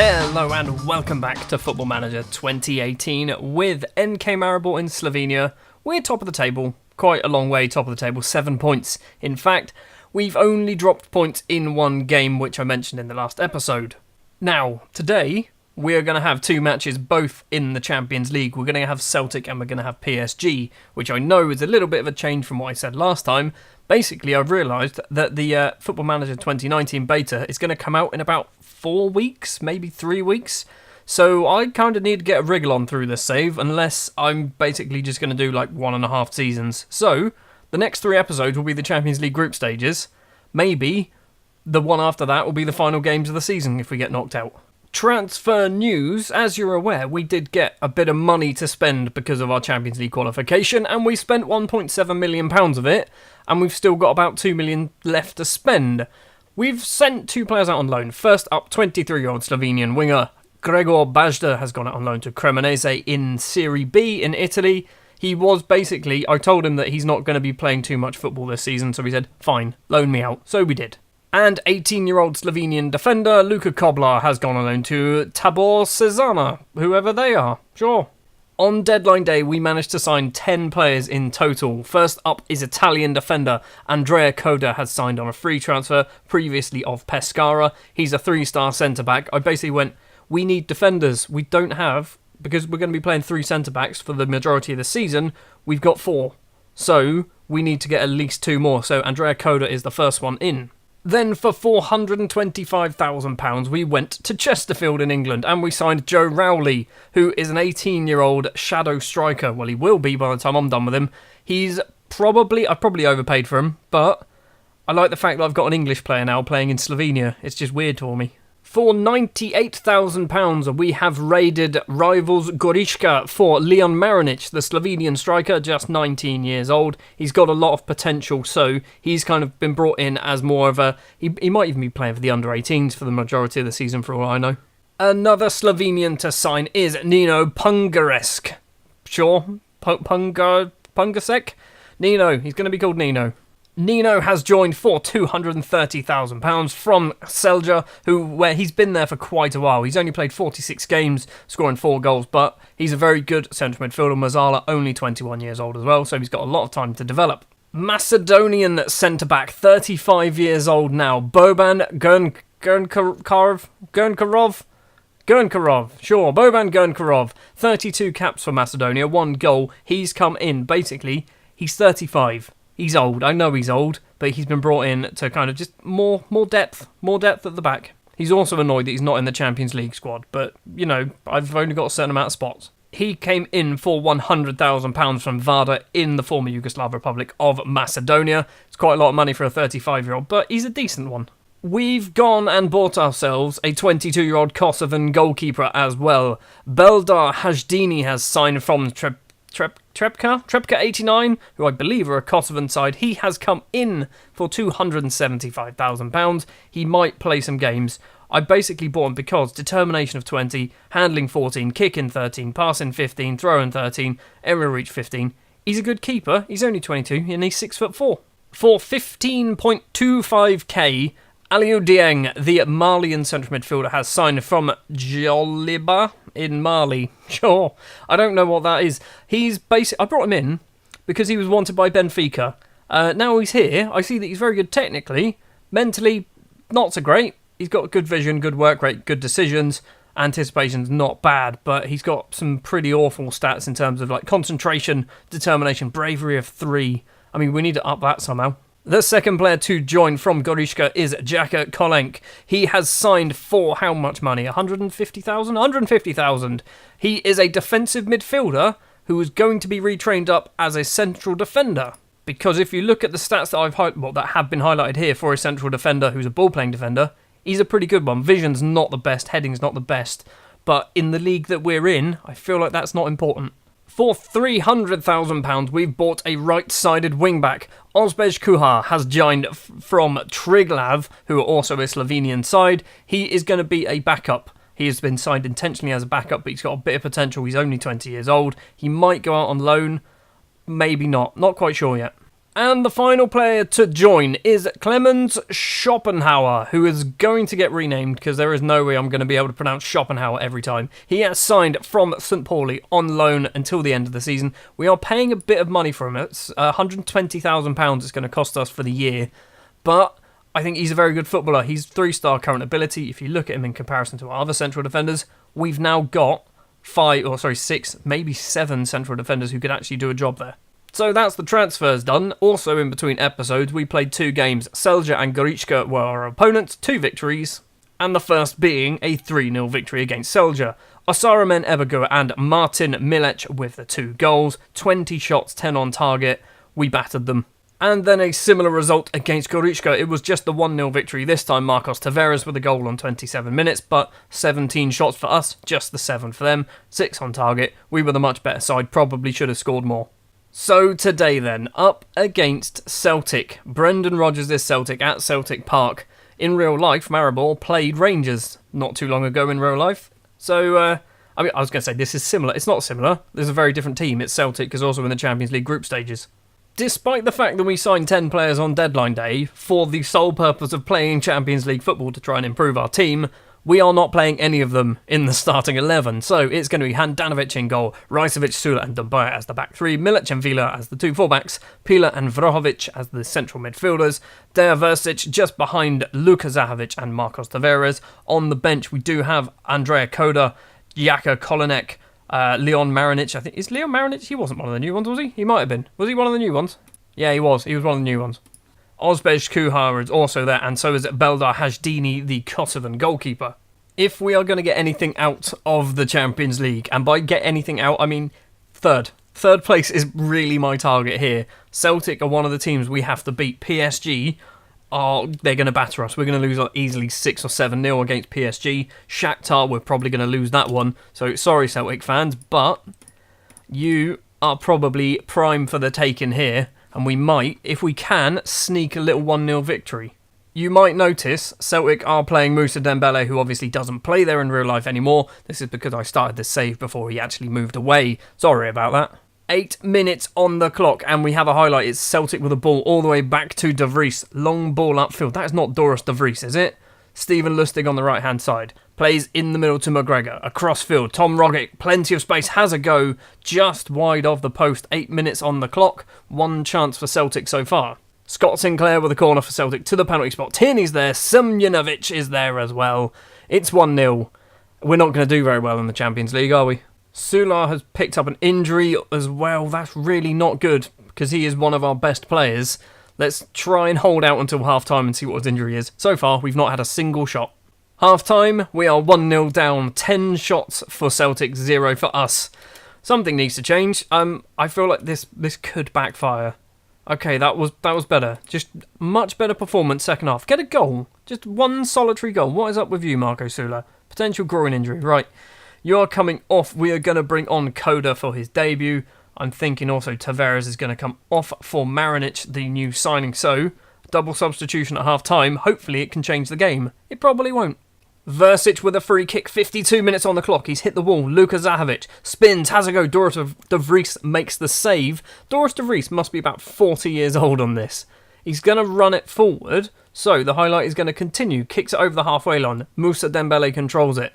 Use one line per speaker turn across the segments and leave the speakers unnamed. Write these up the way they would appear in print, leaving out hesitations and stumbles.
Hello and welcome back to Football Manager 2018 with NK Maribor in Slovenia. We're top of the table, quite a long way top of the table, 7 points. In fact, we've only dropped points in one game, which I mentioned in the last episode. Now, today, we're going to have two matches both in the Champions League. We're going to have Celtic and we're going to have PSG, which I know is a little bit of a change from what I said last time. Basically, I've realised that the Football Manager 2019 beta is going to come out in about 4 weeks, maybe 3 weeks. So I kind of need to get a wriggle on through this save, unless I'm basically just going to do like 1.5 seasons. So the next 3 episodes will be the Champions League group stages. Maybe the one after that will be the final games of the season if we get knocked out. Transfer news, as you're aware, we did get a bit of money to spend because of our Champions League qualification, and we spent £1.7 million of it, and we've still got about 2 million left to spend. We've sent 2 players out on loan. First up, 23-year-old Slovenian winger Gregor Bajda has gone out on loan to Cremonese in Serie B in Italy. He was basically, I told him that he's not going to be playing too much football this season, so he said, fine, loan me out. So we did. And 18-year-old Slovenian defender Luka Koblar has gone on loan to Tabor Cezana, whoever they are, sure. On deadline day, we managed to sign 10 players in total. First up is Italian defender Andrea Coda has signed on a free transfer, previously of Pescara. He's a 3-star centre-back. I basically went, we need defenders. We don't have, because we're going to be playing 3 centre-backs for the majority of the season, we've got 4. So we need to get at least 2 more. So Andrea Coda is the first one in. Then for £425,000 we went to Chesterfield in England and we signed Joe Rowley, who is an 18-year-old shadow striker. Well, he will be by the time I'm done with him. I've probably overpaid for him, but I like the fact that I've got an English player now playing in Slovenia. It's just weird for me. For £98,000 we have raided rivals Gorička for Leon Marinic, the Slovenian striker, just 19 years old. He's got a lot of potential, so he's kind of been brought in as more of a... He might even be playing for the under-18s for the majority of the season for all I know. Another Slovenian to sign is Nino Pungaresk. Sure, Pungasek? Nino, he's going to be called Nino. Nino has joined for £230,000 from Celtic, where he's been there for quite a while. He's only played 46 games, scoring 4 goals, but he's a very good central midfielder. Mazala, only 21 years old as well, so he's got a lot of time to develop. Macedonian centre-back, 35 years old now, Boban Gernkarov, Boban Gernkarov, 32 caps for Macedonia, 1 goal. He's come in, basically, he's 35. He's old, I know he's old, but he's been brought in to kind of just more depth at the back. He's also annoyed that he's not in the Champions League squad, but, you know, I've only got a certain amount of spots. He came in for £100,000 from Vardar in the former Yugoslav Republic of Macedonia. It's quite a lot of money for a 35-year-old, but he's a decent one. We've gone and bought ourselves a 22-year-old Kosovan goalkeeper as well. Beldar Hajdini has signed from Trepka 89, who I believe are a Kosovan side. He has come in for £275,000. He might play some games. I basically bought him because determination of 20, handling 14, kicking 13, passing 15, throwing 13, area reach 15. He's a good keeper. He's only 22 and he's 6'4". For 15.25k, Aliou Dieng, the Malian central midfielder, has signed from Djoliba in Mali. Sure, I don't know what that is. I brought him in because he was wanted by Benfica. Now he's here. I see that he's very good technically. Mentally, not so great. He's got good vision, good work rate, good decisions. Anticipation's not bad, but he's got some pretty awful stats in terms of like concentration, determination, bravery of 3. I mean, we need to up that somehow. The second player to join from Gorička is Jaka Kolenk. He has signed for how much money? 150,000? 150,000. He is a defensive midfielder who is going to be retrained up as a central defender. Because if you look at the stats that have been highlighted here for a central defender who's a ball-playing defender, he's a pretty good one. Vision's not the best, heading's not the best. But in the league that we're in, I feel like that's not important. For £300,000, we've bought a right-sided wingback. Ozbej Kuhar has joined from Triglav, who are also a Slovenian side. He is going to be a backup. He has been signed intentionally as a backup, but he's got a bit of potential. He's only 20 years old. He might go out on loan. Maybe not. Not quite sure yet. And the final player to join is Clemens Schopenhauer, who is going to get renamed because there is no way I'm going to be able to pronounce Schopenhauer every time. He has signed from St. Pauli on loan until the end of the season. We are paying a bit of money for him. It's £120,000 it's going to cost us for the year. But I think he's a very good footballer. He's 3-star current ability. If you look at him in comparison to our other central defenders, we've now got 6, maybe 7 central defenders who could actually do a job there. So that's the transfers done. Also in between episodes, we played 2 games. Celtic and Gorička were our opponents, 2 victories, and the first being a 3-0 victory against Celtic. Osaramen Ebegur and Martin Milec with the 2 goals, 20 shots, 10 on target. We battered them. And then a similar result against Gorička. It was just the 1-0 victory. This time Marcos Tavares with a goal on 27 minutes, but 17 shots for us, just the 7 for them, 6 on target. We were the much better side, probably should have scored more. So today then, up against Celtic. Brendan Rodgers is Celtic at Celtic Park. In real life, Maribor played Rangers not too long ago in real life. So, I was going to say this is similar. It's not similar. There's a very different team. It's Celtic is also in the Champions League group stages. Despite the fact that we signed 10 players on deadline day for the sole purpose of playing Champions League football to try and improve our team, we are not playing any of them in the starting 11. So it's going to be Handanovic in goal, Rajcevic, Sula and Dumbuya as the back 3, Milic and Vila as the 2 fullbacks, Pila and Vrahovic as the central midfielders, Deja Versic just behind Luka Zahovic and Marcos Tavares. On the bench we do have Andrea Koda, Jaka Kolinek, Leon Marinic. I think, is Leon Marinic? He wasn't one of the new ones, was he? He might have been. Was he one of the new ones? Yeah, he was. He was one of the new ones. Ozbej Kuhar is also there, and so is Beldar Hajdini, the Kosovan goalkeeper. If we are going to get anything out of the Champions League, and by get anything out, I mean third. Third place is really my target here. Celtic are one of the teams we have to beat. PSG, they're going to batter us. We're going to lose easily 6 or 7-0 against PSG. Shakhtar, we're probably going to lose that one. So sorry, Celtic fans, but you are probably prime for the taking here. And we might, if we can, sneak a little 1-0 victory. You might notice Celtic are playing Moussa Dembele, who obviously doesn't play there in real life anymore. This is because I started this save before he actually moved away. Sorry about that. 8 minutes on the clock, and we have a highlight. It's Celtic with a ball all the way back to De Vries. Long ball upfield. That is not Doris De Vries, is it? Steven Lustig on the right-hand side. Plays in the middle to McGregor. Across field. Tom Rogic, plenty of space. Has a go just wide of the post. 8 minutes on the clock. 1 chance for Celtic so far. Scott Sinclair with a corner for Celtic to the penalty spot. Tierney's there. Semjonovic is there as well. It's 1-0. We're not going to do very well in the Champions League, are we? Sula has picked up an injury as well. That's really not good because he is one of our best players. Let's try and hold out until half-time and see what his injury is. So far, we've not had a single shot. Half-time, we are 1-0 down. 10 shots for Celtic, 0 for us. Something needs to change. I feel like this could backfire. Okay, that was better. Just much better performance second half. Get a goal. Just 1 solitary goal. What is up with you, Marco Sula? Potential groin injury. Right. You are coming off. We are going to bring on Koda for his debut. I'm thinking also Tavares is going to come off for Marinic, the new signing. So, double substitution at half-time. Hopefully it can change the game. It probably won't. Versic with a free kick, 52 minutes on the clock. He's hit the wall. Luka Zahovic spins, has a go. Doris De Vries makes the save. Doris De Vries must be about 40 years old on this. He's going to run it forward. So, the highlight is going to continue. Kicks it over the halfway line. Moussa Dembele controls it.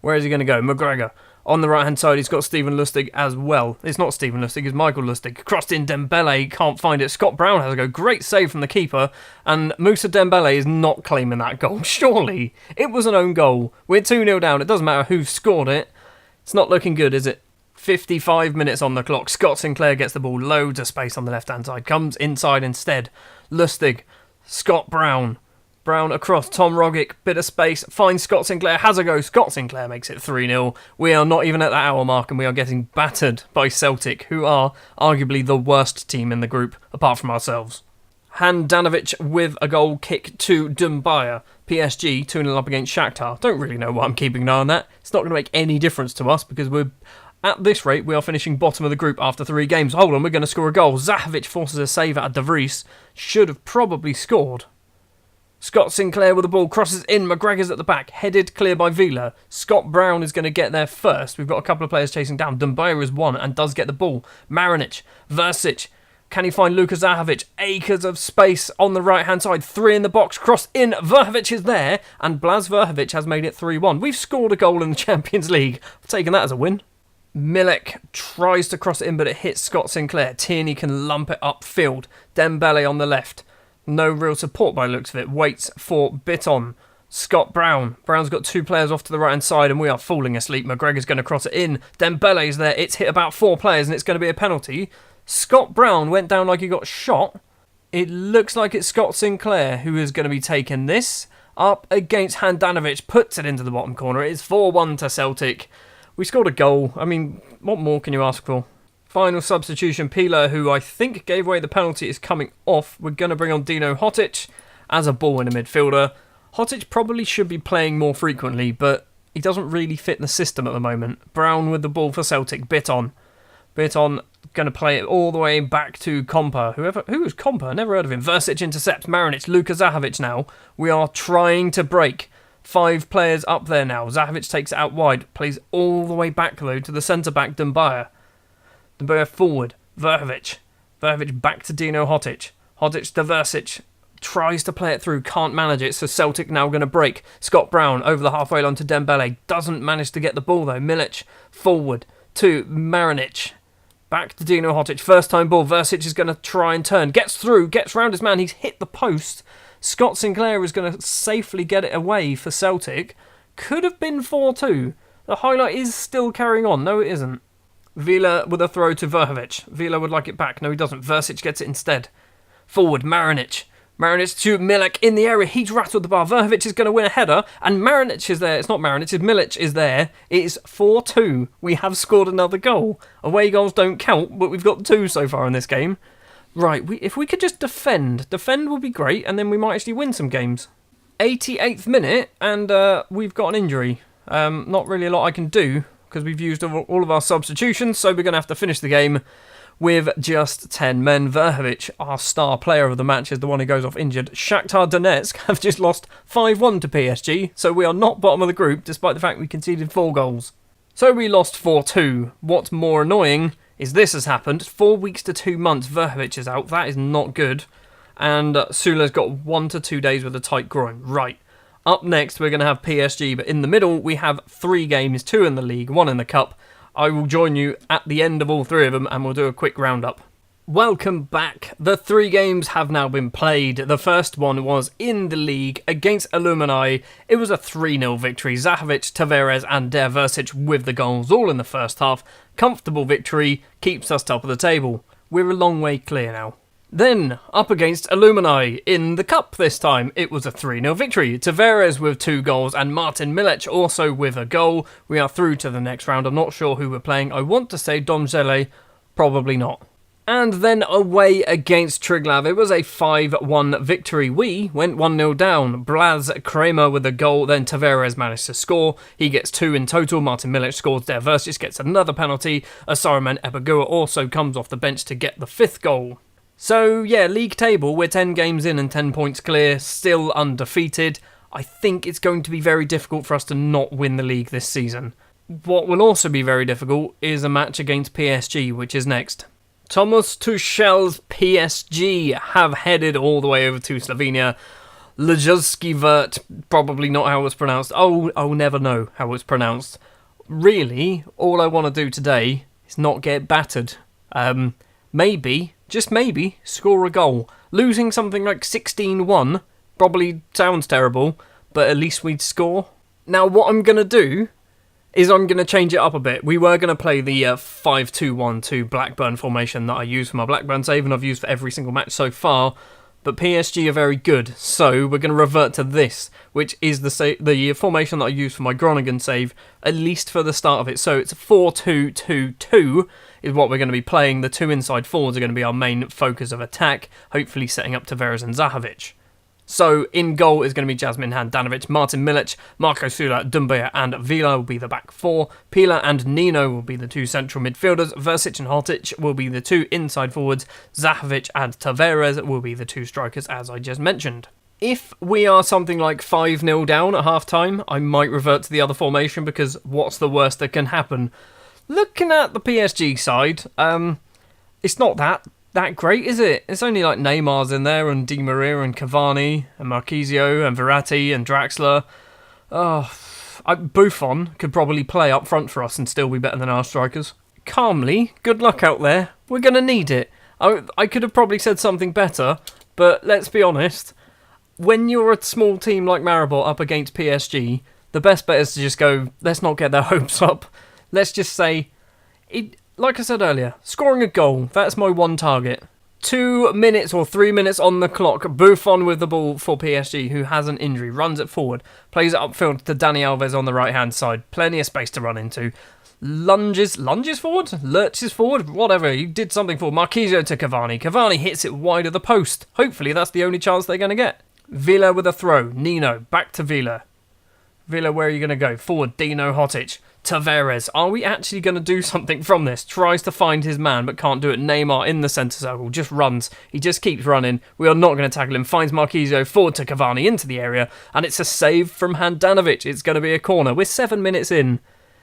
Where is he going to go? McGregor. On the right-hand side, he's got Steven Lustig as well. It's not Steven Lustig, it's Michael Lustig. Crossed in Dembele, can't find it. Scott Brown has a go. Great save from the keeper. And Moussa Dembele is not claiming that goal. Surely. It was an own goal. We're 2-0 down. It doesn't matter who scored it. It's not looking good, is it? 55 minutes on the clock. Scott Sinclair gets the ball. Loads of space on the left-hand side. Comes inside instead. Lustig. Scott Brown. Brown across, Tom Rogic, bit of space, finds Scott Sinclair, has a go, Scott Sinclair makes it 3-0. We are not even at that hour mark and we are getting battered by Celtic, who are arguably the worst team in the group, apart from ourselves. Handanovic with a goal kick to Dumbuya. PSG 2-0 up against Shakhtar. Don't really know why I'm keeping an eye on that. It's not going to make any difference to us because at this rate, we are finishing bottom of the group after 3 games. Hold on, we're going to score a goal. Zahovic forces a save out of De Vries. Should have probably scored. Scott Sinclair with the ball, crosses in, McGregor's at the back, headed clear by Vila. Scott Brown is going to get there first. We've got a couple of players chasing down. Dumbuya is one and does get the ball. Marinic, Versic, Can he find Luka Zahovic? Acres of space on the right-hand side. 3 in the box. Cross in. Verhovic is there. And Blas Verhovic has made it 3-1. We've scored a goal in the Champions League. I've taken that as a win. Milik tries to cross it in, but it hits Scott Sinclair. Tierney can lump it upfield. Dembele on the left. No real support by the looks of it. Waits for Bitton. Scott Brown. Brown's got 2 players off to the right-hand side, and we are falling asleep. McGregor's going to cross it in. Dembele's there. It's hit about 4 players, and it's going to be a penalty. Scott Brown went down like he got shot. It looks like it's Scott Sinclair who is going to be taking this. Up against Handanovic. Puts it into the bottom corner. It is 4-1 to Celtic. We scored a goal. I mean, what more can you ask for? Final substitution. Pila, who I think gave away the penalty, is coming off. We're going to bring on Dino Hotic as a ball-winner midfielder. Hotic probably should be playing more frequently, but he doesn't really fit the system at the moment. Brown with the ball for Celtic. Bitton going to play it all the way back to Kompa. Who is Kompa? Never heard of him. Versic intercepts. Marinic. Luka Zahovic now. We are trying to break. 5 players up there now. Zahovic takes it out wide. Plays all the way back, though, to the centre-back, Dumbuya. Dumbuya forward. Verhovic. Verhovic back to Dino Hotic. Hotic to Versic. Tries to play it through. Can't manage it, so Celtic now going to break. Scott Brown over the halfway line to Dembele. Doesn't manage to get the ball, though. Milic forward to Marinic. Back to Dino Hotic. First time ball. Versic is going to try and turn. Gets through. Gets round his man. He's hit the post. Scott Sinclair is going to safely get it away for Celtic. Could have been 4-2. The highlight is still carrying on. No, it isn't. Vila with a throw to Verhovic. Vila would like it back. No, he doesn't. Versic gets it instead. Forward. Marinic. Marinic to Milik in the area. He's rattled the bar. Verhovic is going to win a header. And Marinic is there. It's not Marinic. It's Milic is there. It's 4-2. We have scored another goal. Away goals don't count, but we've got 2 so far in this game. Right, if we could just defend would be great, and then we might actually win some games. 88th minute, and we've got an injury. Not really a lot I can do, because we've used all of our substitutions, so we're going to have to finish the game with just 10 men. Verhovic, our star player of the match, is the one who goes off injured. Shakhtar Donetsk have just lost 5-1 to PSG, so we are not bottom of the group, despite the fact we conceded 4 goals. So we lost 4-2. What's more annoying is this has happened. 4 weeks to 2 months, Verhovic is out. That is not good. And Sula's got 1 to 2 days with a tight groin. Right. Up next, we're going to have PSG, but in the middle, we have 3 games, 2 in the league, 1 in the cup. I will join you at the end of all 3 of them, and we'll do a quick roundup. Welcome back. The 3 games have now been played. The first one was in the league against Alumni. It was a 3-0 victory. Zahovic, Tavares and Der Versic with the goals all in the first half. Comfortable victory, keeps us top of the table. We're a long way clear now. Then, up against Alumni in the cup this time. It was a 3-0 victory. Tavares with 2 goals and Martin Milic also with a goal. We are through to the next round. I'm not sure who we're playing. I want to say Domzele, probably not. And then away against Triglav. It was a 5-1 victory. We went 1-0 down. Blas Kramer with a goal, then Tavares managed to score. He gets 2 in total. Martin Milic scores. Der Versic gets another penalty. Asaraman Ebagua also comes off the bench to get the 5th goal. So yeah, league table, we're 10 games in and 10 points clear, still undefeated. I think it's going to be very difficult for us to not win the league this season. What will also be very difficult is a match against PSG, which is next. Thomas Tuchel's PSG have headed all the way over to Slovenia. Ljudsky Vert, probably not how it's pronounced. I'll never know how it's pronounced. Really, all I want to do today is not get battered. Maybe, just maybe, score a goal. Losing something like 16-1 probably sounds terrible, but at least we'd score. Now, what I'm going to do is I'm going to change it up a bit. We were going to play the 5-2-1-2 Blackburn formation that I use for my Blackburn save, and I've used for every single match so far, but PSG are very good, so we're going to revert to this, which is the formation that I use for my Groningen save, at least for the start of it. So it's 4-2-2-2 is what we're going to be playing. The 2 inside forwards are going to be our main focus of attack, hopefully setting up Tavares and Zahovic. So in goal is going to be Jasmin Handanovic, Martin Milic, Marco Sula, Dumbuya and Vila will be the back 4. Pila and Nino will be the 2 central midfielders. Versic and Hotic will be the 2 inside forwards. Zahovic and Tavares will be the 2 strikers, as I just mentioned. If we are something like 5-0 down at half-time, I might revert to the other formation, because what's the worst that can happen? Looking at the PSG side, it's not that that great, is it? It's only like Neymar's in there, and Di Maria, and Cavani, and Marquisio, and Verratti, and Draxler. Oh, Buffon could probably play up front for us and still be better than our strikers. Calmly, good luck out there. We're going to need it. I could have probably said something better, but let's be honest. When you're a small team like Maribor up against PSG, the best bet is to just go, let's not get their hopes up. Let's just say, like I said earlier, scoring a goal, that's my one target. 2 minutes or 3 minutes on the clock. Buffon with the ball for PSG, who has an injury, runs it forward, plays it upfield to Dani Alves on the right-hand side. Plenty of space to run into. Lunges forward? Lurches forward? Whatever, he did something forward. Marquisio to Cavani. Cavani hits it wide of the post. Hopefully that's the only chance they're going to get. Villa with a throw. Nino, back to Villa. Villa, where are you going to go? Forward, Dino Hotic. Tavares, are we actually going to do something from this? Tries to find his man, but can't do it. Neymar in the centre circle, just runs. He just keeps running. We are not going to tackle him. Finds Marquisio, forward to Cavani, into the area, and it's a save from Handanovic. It's going to be a corner. We're 7 minutes in.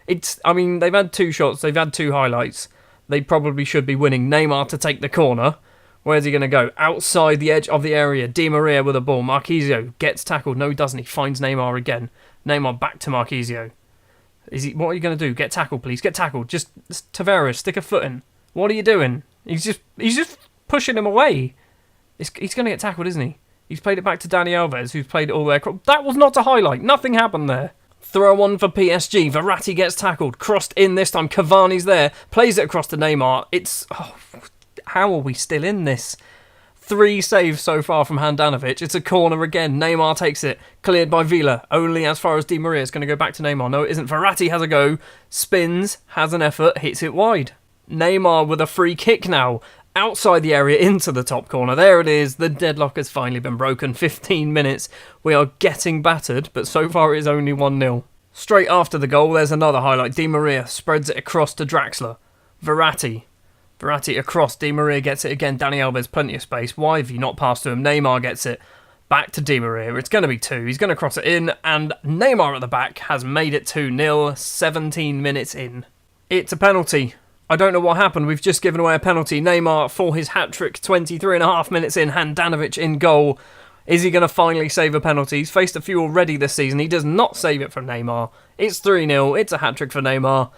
They've had 2 shots. They've had 2 highlights. They probably should be winning. Neymar to take the corner. Where's he going to go? Outside the edge of the area. Di Maria with a ball. Marquisio gets tackled. No, he doesn't. He finds Neymar again. Neymar back to Marquisio. What are you going to do? Get tackled, please. Get tackled. Just Tavares, stick a foot in. What are you doing? He's just pushing him away. He's going to get tackled, isn't he? He's played it back to Dani Alves, who's played it all the way across. That was not a highlight. Nothing happened there. Throw on for PSG. Verratti gets tackled. Crossed in this time. Cavani's there. Plays it across to Neymar. How are we still in this? 3 saves so far from Handanovic. It's a corner again. Neymar takes it. Cleared by Villa. Only as far as Di Maria. It's going to go back to Neymar. No, it isn't. Verratti has a go. Spins. Has an effort. Hits it wide. Neymar with a free kick now. Outside the area into the top corner. There it is. The deadlock has finally been broken. 15 minutes. We are getting battered, but so far it is only 1-0. Straight after the goal, there's another highlight. Di Maria spreads it across to Draxler. Verratti across. Di Maria gets it again. Dani Alves, plenty of space. Why have you not passed to him? Neymar gets it. Back to Di Maria. It's going to be 2. He's going to cross it in. And Neymar at the back has made it 2-0. 17 minutes in. It's a penalty. I don't know what happened. We've just given away a penalty. Neymar for his hat-trick. 23.5 minutes in. Handanovic in goal. Is he going to finally save a penalty? He's faced a few already this season. He does not save it from Neymar. It's 3-0. It's a hat-trick for Neymar.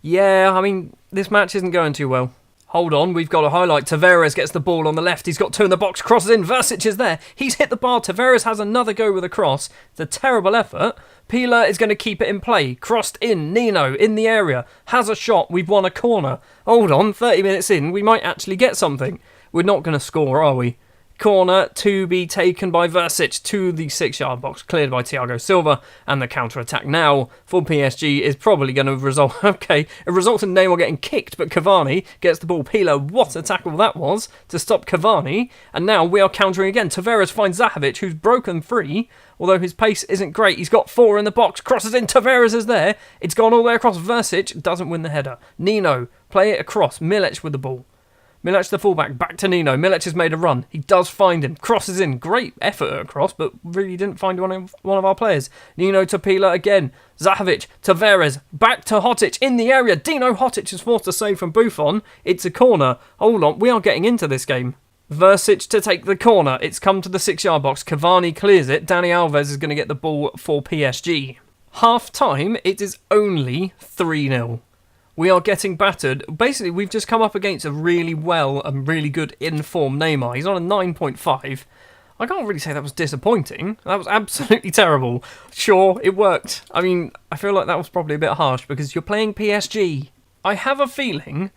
Yeah, this match isn't going too well. Hold on, we've got a highlight. Tavares gets the ball on the left. He's got 2 in the box. Crosses in. Versic is there. He's hit the bar. Tavares has another go with a cross. It's a terrible effort. Pila is going to keep it in play. Crossed in. Nino in the area. Has a shot. We've won a corner. Hold on, 30 minutes in. We might actually get something. We're not going to score, are we? Corner to be taken by Versic to the 6-yard box, cleared by Thiago Silva, and the counter-attack now for PSG is probably going to result... Okay, it results in Neymar getting kicked, but Cavani gets the ball. Pila, what a tackle that was to stop Cavani, and now we are countering again. Tavares finds Zahovic, who's broken free, although his pace isn't great. He's got 4 in the box, crosses in, Tavares is there, it's gone all the way across. Versic doesn't win the header. Nino, play it across, Milic with the ball. Milic the fullback, back to Nino. Milic has made a run. He does find him. Crosses in. Great effort across, but really didn't find one of our players. Nino to Pila again. Zahovic, Tavares, back to Hotic in the area. Dino Hotic is forced to save from Buffon. It's a corner. Hold on, we are getting into this game. Versic to take the corner. It's come to the 6-yard box. Cavani clears it. Dani Alves is going to get the ball for PSG. Half time, it is only 3-0. We are getting battered. Basically, we've just come up against a really well and really good in-form Neymar. He's on a 9.5. I can't really say that was disappointing. That was absolutely terrible. Sure, it worked. I feel like that was probably a bit harsh because you're playing PSG. I have a feeling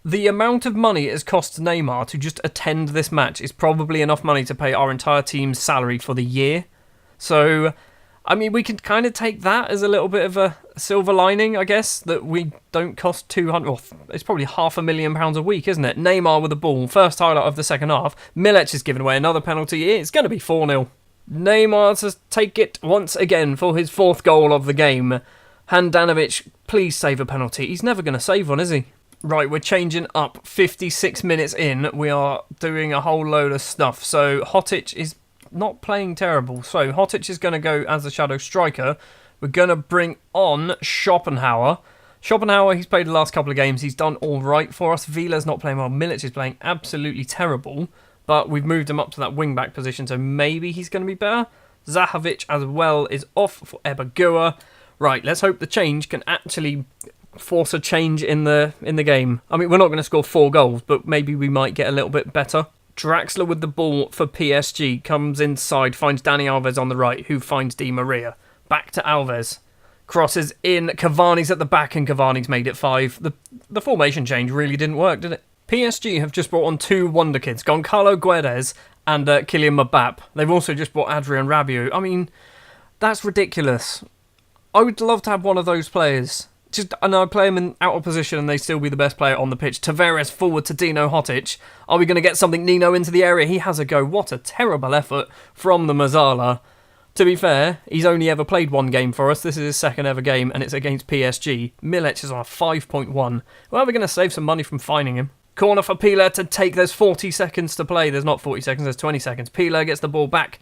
the amount of money it has cost Neymar to just attend this match is probably enough money to pay our entire team's salary for the year. So... we can kind of take that as a little bit of a silver lining, I guess, that we don't cost 200... Well, it's probably £500,000 a week, isn't it? Neymar with the ball, first highlight of the second half. Milic is giving away another penalty. It's going to be 4-0. Neymar to take it once again for his 4th goal of the game. Handanovic, please save a penalty. He's never going to save one, is he? Right, we're changing up. 56 minutes in. We are doing a whole load of stuff. So, Hotic is... not playing terrible. So Hotic is going to go as the shadow striker. We're going to bring on Schopenhauer. Schopenhauer, he's played the last couple of games. He's done all right for us. Vila's not playing well. Milic is playing absolutely terrible. But we've moved him up to that wing-back position, so maybe he's going to be better. Zahovic as well is off for Ebagua. Right, let's hope the change can actually force a change in the game. I mean, we're not going to score 4 goals, but maybe we might get a little bit better. Draxler with the ball for PSG. Comes inside, finds Dani Alves on the right, who finds Di Maria. Back to Alves. Crosses in, Cavani's at the back, and Cavani's made it 5. The formation change really didn't work, did it? PSG have just brought on 2 wonder kids, Goncalo Guedes and Kylian Mbappe. They've also just brought Adrien Rabiot. I mean, that's ridiculous. I would love to have one of those players. And I play them out of position and they still be the best player on the pitch. Tavares forward to Dino Hotic. Are we going to get something Nino into the area? He has a go. What a terrible effort from the Mazzala. To be fair, he's only ever played 1 game for us. This is his 2nd ever game and it's against PSG. Milic is on a 5.1. Well, we're going to save some money from fining him. Corner for Pilar to take. There's 40 seconds to play. There's not 40 seconds, there's 20 seconds. Pilar gets the ball back.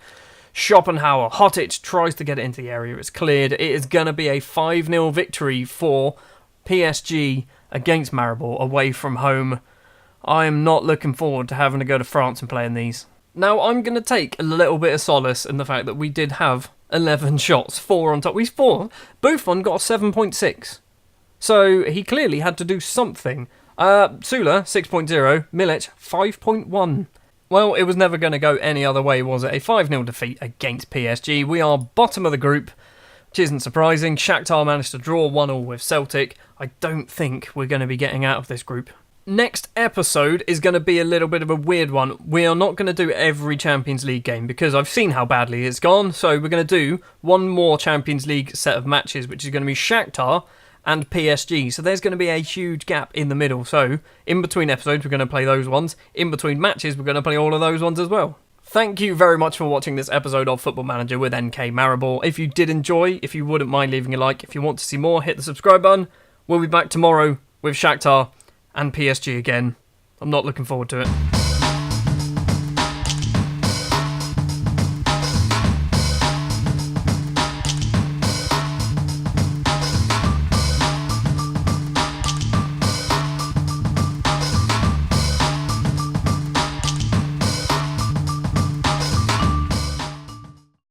Schopenhauer. Hotic tries to get it into the area. It's cleared. It is going to be a 5-0 victory for PSG against Maribor away from home. I am not looking forward to having to go to France and play in these. Now, I'm going to take a little bit of solace in the fact that we did have 11 shots, 4 on top. Buffon got a 7.6. So he clearly had to do something. Sula, 6.0. Milic, 5.1. Well, it was never going to go any other way, was it? A 5-0 defeat against PSG. We are bottom of the group, which isn't surprising. Shakhtar managed to draw 1-1 with Celtic. I don't think we're going to be getting out of this group. Next episode is going to be a little bit of a weird one. We are not going to do every Champions League game because I've seen how badly it's gone. So we're going to do one more Champions League set of matches, which is going to be Shakhtar and PSG. So there's going to be a huge gap in the middle. So in between episodes, we're going to play those ones. In between matches, we're going to play all of those ones as well. Thank you very much for watching this episode of Football Manager with NK Maribor. If you did enjoy, if you wouldn't mind leaving a like, if you want to see more, hit the subscribe button. We'll be back tomorrow with Shakhtar and PSG again. I'm not looking forward to it.